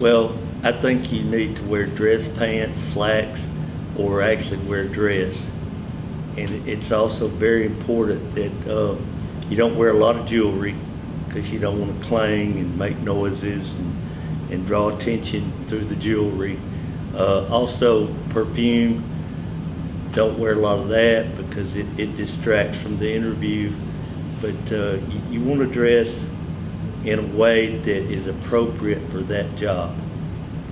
Well, I think you need to wear dress pants, slacks, or actually wear a dress. And it's also very important that you don't wear a lot of jewelry because you don't want to clang and make noises and draw attention through the jewelry. Also, perfume, don't wear a lot of that because it distracts from the interview. But you want to dress in a way that is appropriate for that job.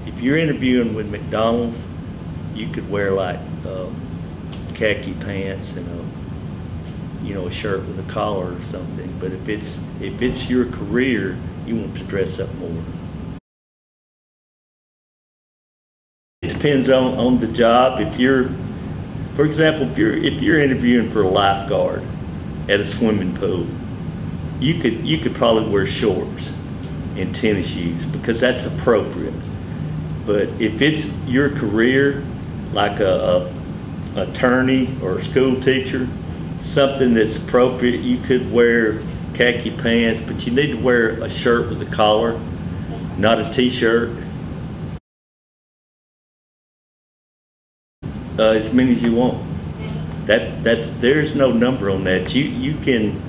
If you're interviewing with McDonald's, you could wear like khaki pants and a shirt with a collar or something. But if it's your career, you want to dress up more. It depends on the job. If you're, for example, if you're interviewing for a lifeguard at a swimming pool, you could probably wear shorts and tennis shoes because that's appropriate. But if it's your career, like a attorney or a school teacher, something that's appropriate, you could wear khaki pants, but you need to wear a shirt with a collar, not a t-shirt. As many as you want. There's no number on that. You can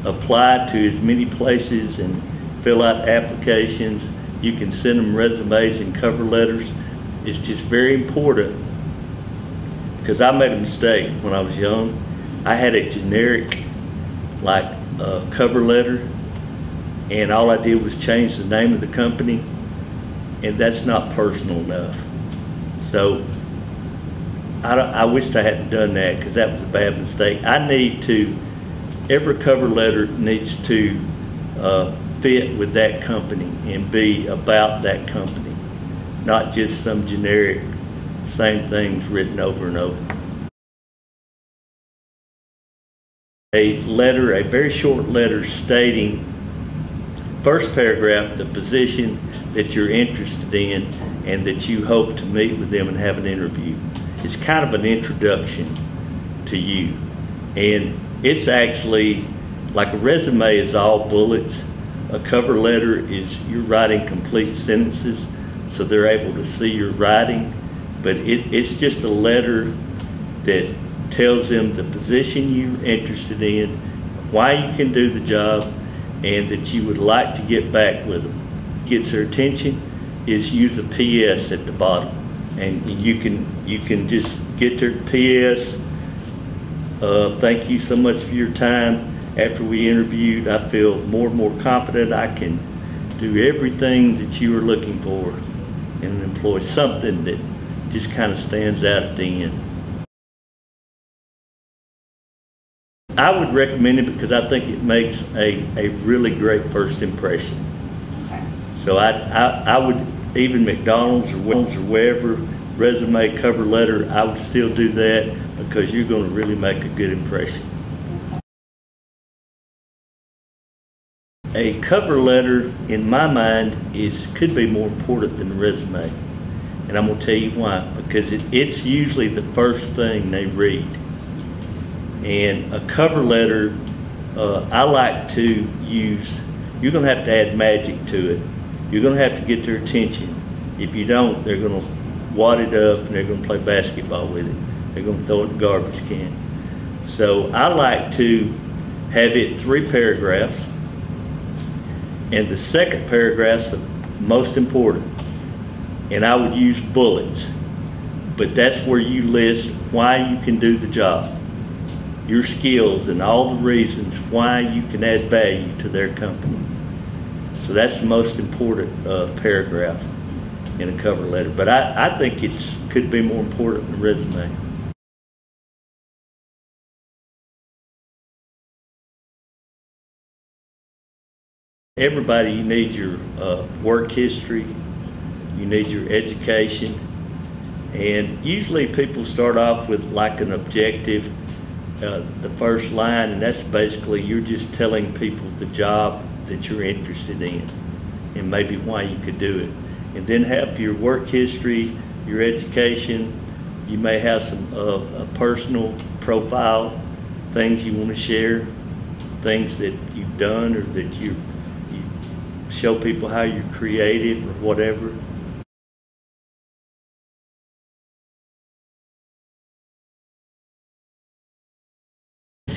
apply to as many places and fill out applications. You can send them resumes and cover letters. It's just very important, because I made a mistake when I was young. I had a generic cover letter, and all I did was change the name of the company, and that's not personal enough. So I wished I hadn't done that, because that was a bad mistake. Every cover letter needs to fit with that company and be about that company, not just some generic same things written over and over. A very short letter stating, first paragraph, the position that you're interested in and that you hope to meet with them and have an interview. It's kind of an introduction to you. And it's actually, like a resume is all bullets. A cover letter is you're writing complete sentences, so they're able to see your writing. But it's just a letter that tells them the position you're interested in, why you can do the job, and that you would like to get back with them. Gets their attention is use a PS at the bottom. And you can just get their PS. Thank you so much for your time. After we interviewed, I feel more and more confident I can do everything that you were looking for in an employee, something that just kind of stands out at the end. I would recommend it because I think it makes a really great first impression. Okay. So I would, even McDonald's or wherever, resume, cover letter, I would still do that because you're going to really make a good impression. A cover letter, in my mind, could be more important than a resume. And I'm going to tell you why. Because it's usually the first thing they read. And a cover letter, I like to use, you're going to have to add magic to it. You're going to have to get their attention. If you don't, they're going to wad it up and they're going to play basketball with it. They're going to throw it in the garbage can. So I like to have it 3 paragraphs. And the second paragraph's the most important. And I would use bullets. But that's where you list why you can do the job, your skills, and all the reasons why you can add value to their company. So that's the most important paragraph in a cover letter. But I think it could be more important than a resume. Everybody, you need your work history, you need your education, and usually people start off with like an objective, the first line, and that's basically you're just telling people the job that you're interested in and maybe why you could do it. And then have your work history, your education, you may have some a personal profile, things you want to share, things that you've done or that you show people how you're creative or whatever.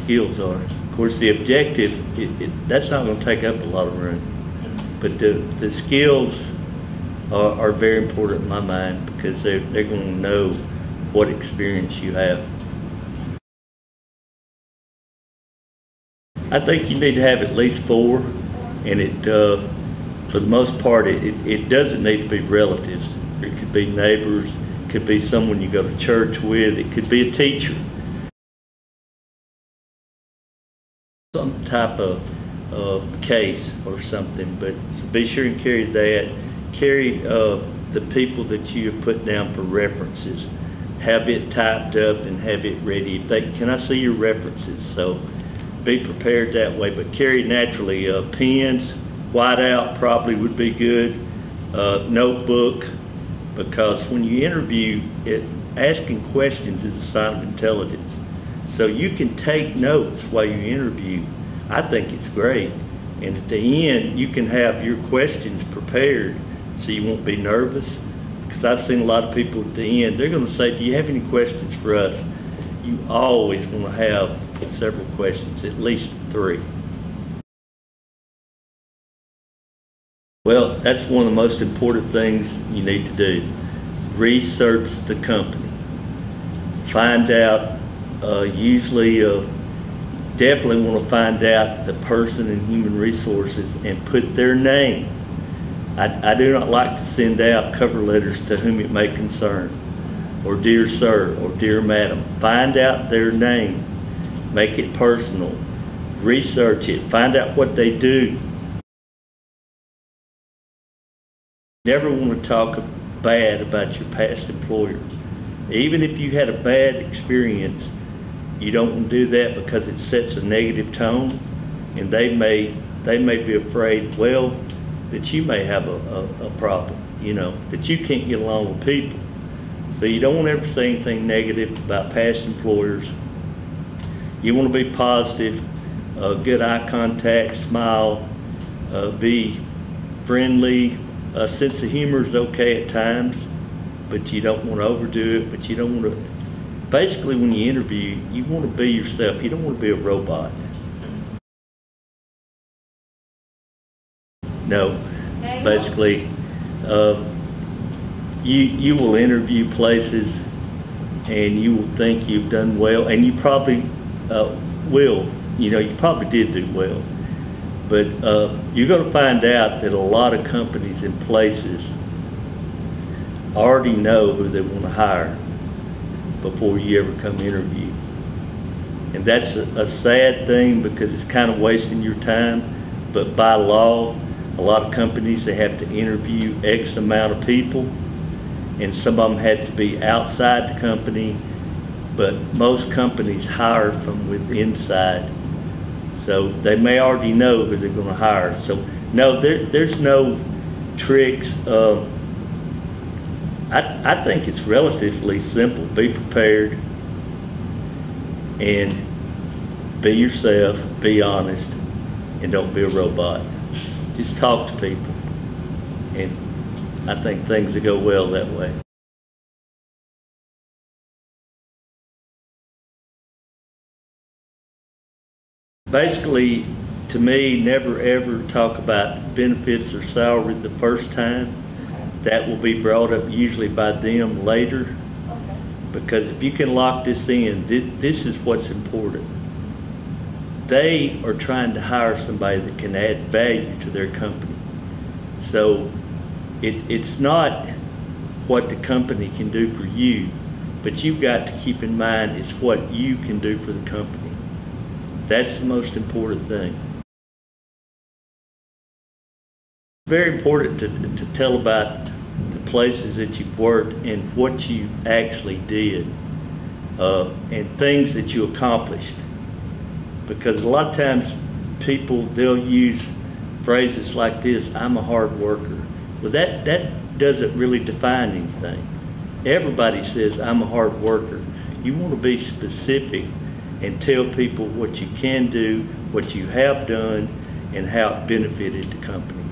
skills are. Of course, the objective, that's not going to take up a lot of room. But the skills are very important in my mind, because they're going to know what experience you have. I think you need to have at least 4, and for the most part, it doesn't need to be relatives. It could be neighbors, it could be someone you go to church with, it could be a teacher. Some type of case or something, but so be sure and carry that. Carry the people that you have put down for references. Have it typed up and have it ready. Can I see your references? So be prepared that way, but carry naturally pens, whiteout probably would be good, notebook, because when you interview, asking questions is a sign of intelligence. So you can take notes while you interview. I think it's great. And at the end, you can have your questions prepared so you won't be nervous. Because I've seen a lot of people at the end, they're going to say, do you have any questions for us? You always want to have several questions, at least 3. Well, that's one of the most important things you need to do. Research the company. Find out, definitely want to find out the person in human resources and put their name. I do not like to send out cover letters to whom it may concern, or dear sir, or dear madam. Find out their name. Make it personal. Research it. Find out what they do. Never want to talk bad about your past employers. Even if you had a bad experience, you don't want to do that, because it sets a negative tone, and they may be afraid, well, that you may have a problem, that you can't get along with people. So you don't want to ever say anything negative about past employers. You want to be positive, good eye contact, smile, be friendly. A sense of humor is okay at times, but you don't want to overdo it, but you don't want to. Basically, when you interview, you want to be yourself. You don't want to be a robot. No, basically, you will interview places, and you will think you've done well, and you probably will. You probably did do well. But you're going to find out that a lot of companies and places already know who they want to hire before you ever come interview. And that's a sad thing, because it's kind of wasting your time. But by law, a lot of companies, they have to interview X amount of people, and some of them had to be outside the company, but most companies hire from inside. So they may already know who they're going to hire. So no, there's no tricks. I think it's relatively simple. Be prepared and be yourself, be honest, and don't be a robot. Just talk to people, and I think things will go well that way. Basically, to me, never ever talk about benefits or salary the first time. That will be brought up usually by them later. Because if you can lock this in, this is what's important. They are trying to hire somebody that can add value to their company. So it's not what the company can do for you, but you've got to keep in mind it's what you can do for the company. That's the most important thing. Very important to tell about the places that you've worked and what you actually did, and things that you accomplished. Because a lot of times people, they'll use phrases like this, I'm a hard worker. Well, that doesn't really define anything. Everybody says, I'm a hard worker. You want to be specific and tell people what you can do, what you have done, and how it benefited the company.